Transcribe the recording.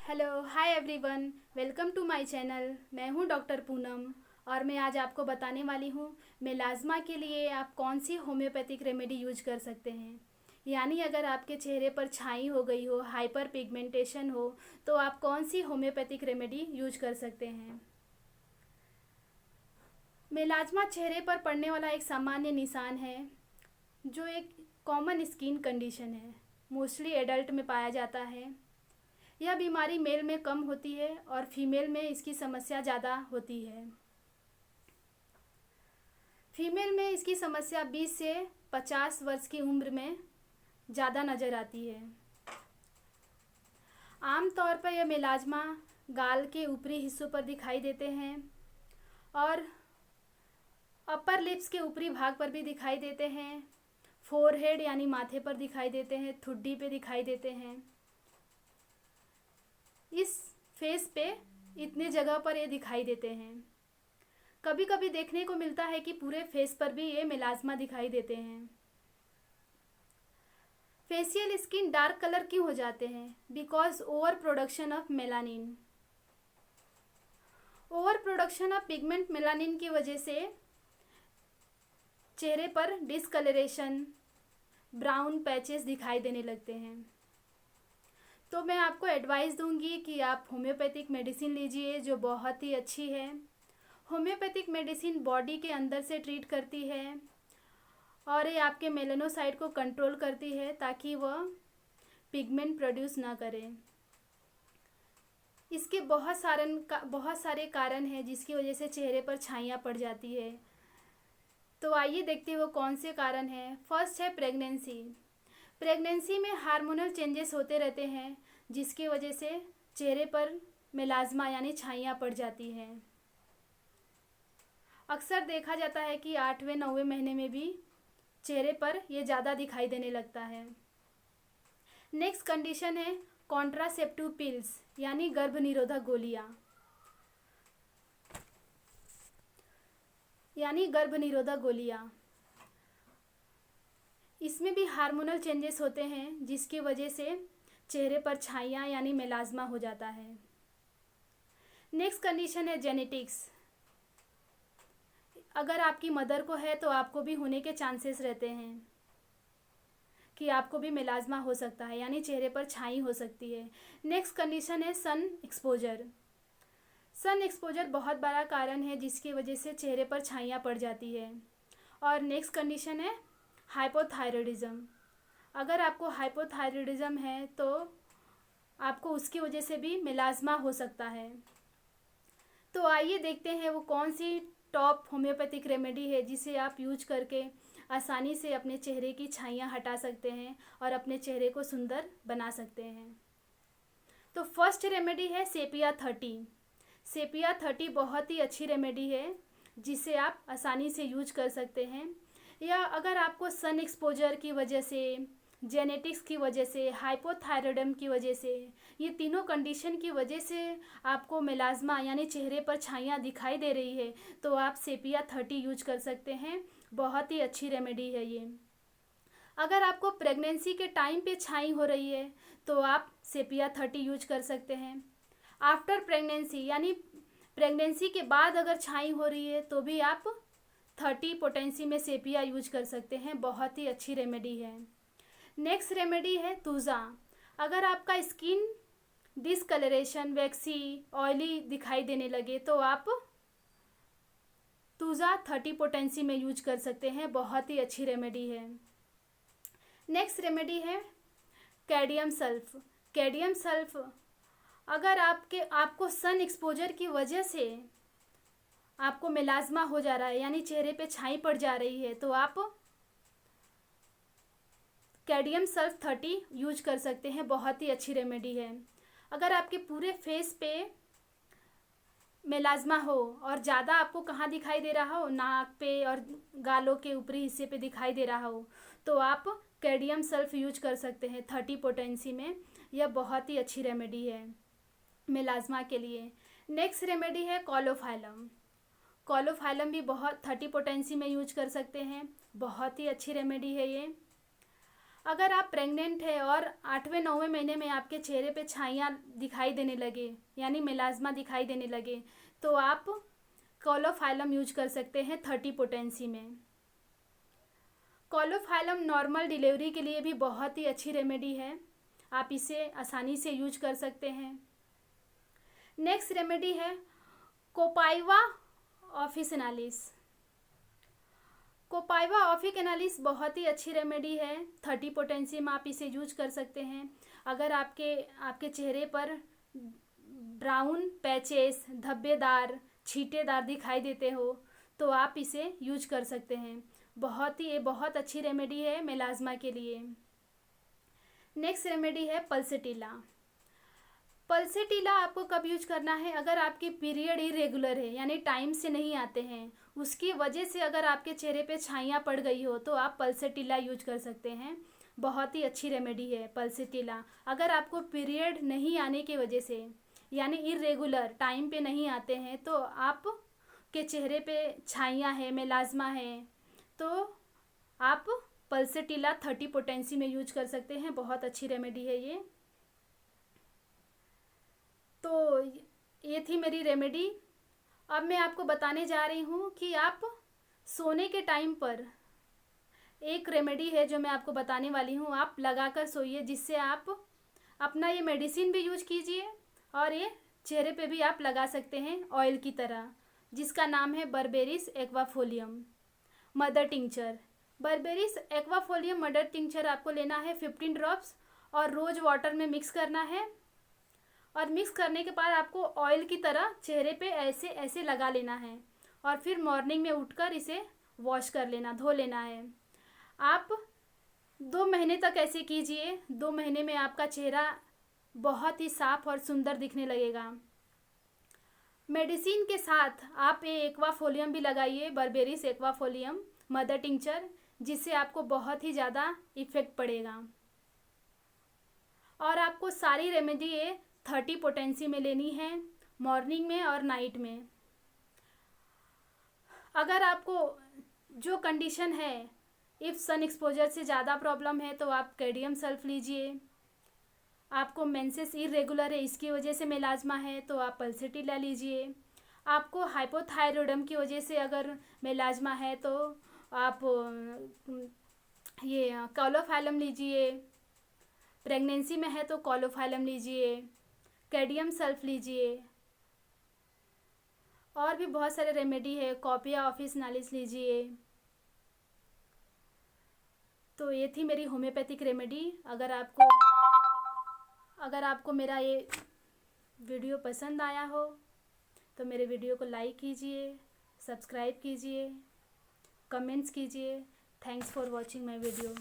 Hello hi everyone, welcome to my channel. मैं हूं doctor Poonam और मैं आज आपको बताने वाली हूं मेलाज्मा के लिए आप कौन सी होम्योपैथिक रेमेडी यूज कर सकते हैं। यानी अगर आपके चेहरे पर छाई हो गई हो, हाइपर पिगमेंटेशन हो, तो आप कौन सी होम्योपैथिक रेमेडी यूज कर सकते हैं। मेलाज्मा चेहरे पर पड़ने वाला एक सामान्य निशान है जो एक कॉमन स्किन कंडीशन है। मोस्टली एडल्ट में पाया जाता है। यह बीमारी मेल में कम होती है और फीमेल में इसकी समस्या ज़्यादा होती है। फीमेल में इसकी समस्या 20 से 50 वर्ष की उम्र में ज़्यादा नज़र आती है। आमतौर पर यह मेलाज्मा गाल के ऊपरी हिस्सों पर दिखाई देते हैं और अपर लिप्स के ऊपरी भाग पर भी दिखाई देते हैं। फोरहेड यानी माथे पर दिखाई देते हैं, ठुड्डी पे दिखाई देते हैं। इस फेस पे इतने जगह पर ये दिखाई देते हैं। कभी कभी देखने को मिलता है कि पूरे फेस पर भी ये मेलाज्मा दिखाई देते हैं। फेशियल स्किन डार्क कलर क्यों हो जाते हैं? Because over production of melanin. Over production of pigment melanin की वजह से चेहरे पर डिस्कलरेशन, ब्राउन पैचेस दिखाई देने लगते हैं। तो मैं आपको एडवाइस दूंगी कि आप होम्योपैथिक मेडिसिन लीजिए जो बहुत ही अच्छी है। होम्योपैथिक मेडिसिन बॉडी के अंदर से ट्रीट करती है और ये आपके मेलानोसाइट को कंट्रोल करती है ताकि वह पिगमेंट प्रोड्यूस ना करे। इसके बहुत सारे कारण हैं जिसकी वजह से चेहरे पर छाइयाँ पड़ जाती है। तो आइए देखते हैं वो कौन से कारण हैं। फर्स्ट है प्रेगनेंसी। प्रेगनेंसी में हार्मोनल चेंजेस होते रहते हैं जिसकी वजह से चेहरे पर मेलाज्मा यानी छाइयाँ पड़ जाती हैं। अक्सर देखा जाता है कि 8वें 9वें महीने में भी चेहरे पर ये ज़्यादा दिखाई देने लगता है। नेक्स्ट कंडीशन है कॉन्ट्रासेप्टिव पिल्स यानी गर्भ निरोधक गोलियाँ। इसमें भी हार्मोनल चेंजेस होते हैं जिसकी वजह से चेहरे पर छाइयाँ यानी मेलाज्मा हो जाता है। नेक्स्ट कंडीशन है जेनेटिक्स। अगर आपकी मदर को है तो आपको भी होने के चांसेस रहते हैं कि आपको भी मेलाज्मा हो सकता है यानी चेहरे पर छाई हो सकती है। नेक्स्ट कंडीशन है सन एक्सपोजर। सन एक्सपोजर बहुत बड़ा कारण है जिसकी वजह से चेहरे पर छाइयाँ पड़ जाती है। और नेक्स्ट कंडीशन है हाइपोथायरॉयडिज्म। अगर आपको हाइपोथायरॉयडिज्म है तो आपको उसकी वजह से भी मेलाज्मा हो सकता है। तो आइए देखते हैं वो कौन सी टॉप होम्योपैथिक रेमेडी है जिसे आप यूज करके आसानी से अपने चेहरे की छाइयाँ हटा सकते हैं और अपने चेहरे को सुंदर बना सकते हैं। तो फर्स्ट रेमेडी है सेपिया 30। सेपिया 30 बहुत ही अच्छी रेमेडी है जिसे आप आसानी से यूज कर सकते हैं। या अगर आपको सन एक्सपोजर की वजह से, जेनेटिक्स की वजह से, हाइपोथायरॉयडिज्म की वजह से, ये तीनों कंडीशन की वजह से आपको मेलाज्मा यानी चेहरे पर छाइयाँ दिखाई दे रही है तो आप सेपिया 30 यूज कर सकते हैं। बहुत ही अच्छी रेमेडी है ये। अगर आपको प्रेगनेंसी के टाइम पे छाई हो रही है तो आप सेपिया 30 यूज कर सकते हैं। आफ्टर प्रेगनेंसी यानी प्रेगनेंसी के बाद अगर छाई हो रही है तो भी आप 30 पोटेंसी में सेपिया यूज कर सकते हैं। बहुत ही अच्छी रेमेडी है। नेक्स्ट रेमेडी है तूज़ा। अगर आपका स्किन डिसकलरेशन, वैक्सी, ऑयली दिखाई देने लगे तो आप तूज़ा 30 पोटेंसी में यूज कर सकते हैं। बहुत ही अच्छी रेमेडी है। नेक्स्ट रेमेडी है कैडियम सल्फ। कैडियम सल्फ अगर आपको सन एक्सपोजर की वजह से आपको मेलाज्मा हो जा रहा है यानी चेहरे पे छाई पड़ जा रही है तो आप कैडियम सल्फ 30 यूज कर सकते हैं। बहुत ही अच्छी रेमेडी है। अगर आपके पूरे फेस पे मेलाज्मा हो और ज़्यादा आपको कहाँ दिखाई दे रहा हो, नाक पे और गालों के ऊपरी हिस्से पे दिखाई दे रहा हो तो आप कैडियम सल्फ यूज कर सकते हैं 30 पोटेंसी में। यह बहुत ही अच्छी रेमेडी है मेलाज्मा के लिए। नेक्स्ट रेमेडी है कॉलोफाइलम। कॉलोफाइलम भी बहुत 30 पोटेंसी में यूज कर सकते हैं। बहुत ही अच्छी रेमेडी है ये। अगर आप प्रेग्नेंट है और 8वें 9वें महीने में आपके चेहरे पे छाइयाँ दिखाई देने लगे, यानी मेलाज्मा दिखाई देने लगे, तो आप कोलोफाइलम यूज कर सकते हैं 30 पोटेंसी में। कोलोफाइलम नॉर्मल डिलीवरी के लिए भी बहुत ही अच्छी रेमेडी है, आप इसे आसानी से यूज कर सकते हैं। नेक्स्ट रेमेडी है कोपाइवा ऑफिसिनालिस। कोपाइवा ऑफिसिनालिस बहुत ही अच्छी रेमेडी है, 30 पोटेंसी में आप इसे यूज कर सकते हैं। अगर आपके चेहरे पर ब्राउन पैचेस, धब्बेदार, छींटेदार दिखाई देते हो तो आप इसे यूज कर सकते हैं। बहुत अच्छी रेमेडी है मेलाज्मा के लिए। नेक्स्ट रेमेडी है पल्सेटिला। पल्सेटिला आपको कब यूज करना है? अगर आपकी पीरियड इरेगुलर है, यानी टाइम से नहीं आते हैं, उसकी वजह से अगर आपके चेहरे पे छाइयाँ पड़ गई हो तो आप पल्सेटिला यूज कर सकते हैं। बहुत ही अच्छी रेमेडी है पल्सेटिला। अगर आपको पीरियड नहीं आने की वजह से, यानी इरेगुलर टाइम पे नहीं आते हैं, तो आप के चेहरे पे छाइयाँ है, मेलाज्मा है, तो आप पल्सेटिला 30 पोटेंसी में यूज कर सकते हैं। बहुत अच्छी रेमेडी है ये। तो ये थी मेरी रेमेडी। अब मैं आपको बताने जा रही हूँ कि आप सोने के टाइम पर एक रेमेडी है जो मैं आपको बताने वाली हूँ, आप लगाकर सोइए, जिससे आप अपना ये मेडिसिन भी यूज कीजिए और ये चेहरे पे भी आप लगा सकते हैं ऑयल की तरह, जिसका नाम है Berberis aquifolium mother tincture. Berberis aquifolium mother tincture आपको लेना है 15 ड्रॉप्स और रोज़ वाटर में मिक्स करना है। और मिक्स करने के बाद आपको ऑयल की तरह चेहरे पे ऐसे ऐसे लगा लेना है और फिर मॉर्निंग में उठकर इसे वॉश कर लेना, धो लेना है। आप 2 महीने तक ऐसे कीजिए। 2 महीने में आपका चेहरा बहुत ही साफ और सुंदर दिखने लगेगा। मेडिसिन के साथ आप ये एक्वाफोलियम भी लगाइए, बर्बेरिस एक्वाफोलियम मदर टिंचर, जिससे आपको बहुत ही ज़्यादा इफेक्ट पड़ेगा। और आपको सारी रेमेडी ये 30 पोटेंसी में लेनी है, मॉर्निंग में और नाइट में। अगर आपको जो कंडीशन है, इफ़ सन एक्सपोजर से ज़्यादा प्रॉब्लम है, तो आप कैडियम सल्फ लीजिए। आपको मेंसेस इरेगुलर है, इसकी वजह से मेलाज्मा है, तो आप पल्सेटिला लीजिए। आपको हाइपोथायरॉयडम की वजह से अगर मेलाज्मा है तो आप ये कोलोफाइलम लीजिए। प्रेगनेंसी में है तो कोलोफाइलम लीजिए, कैडियम सल्फ लीजिए। और भी बहुत सारे रेमेडी है, कॉपिया ऑफिसिनालिस लीजिए। तो ये थी मेरी होम्योपैथिक रेमेडी। अगर आपको मेरा ये वीडियो पसंद आया हो तो मेरे वीडियो को लाइक कीजिए, सब्सक्राइब कीजिए, कमेंट्स कीजिए। Thanks for watching my video.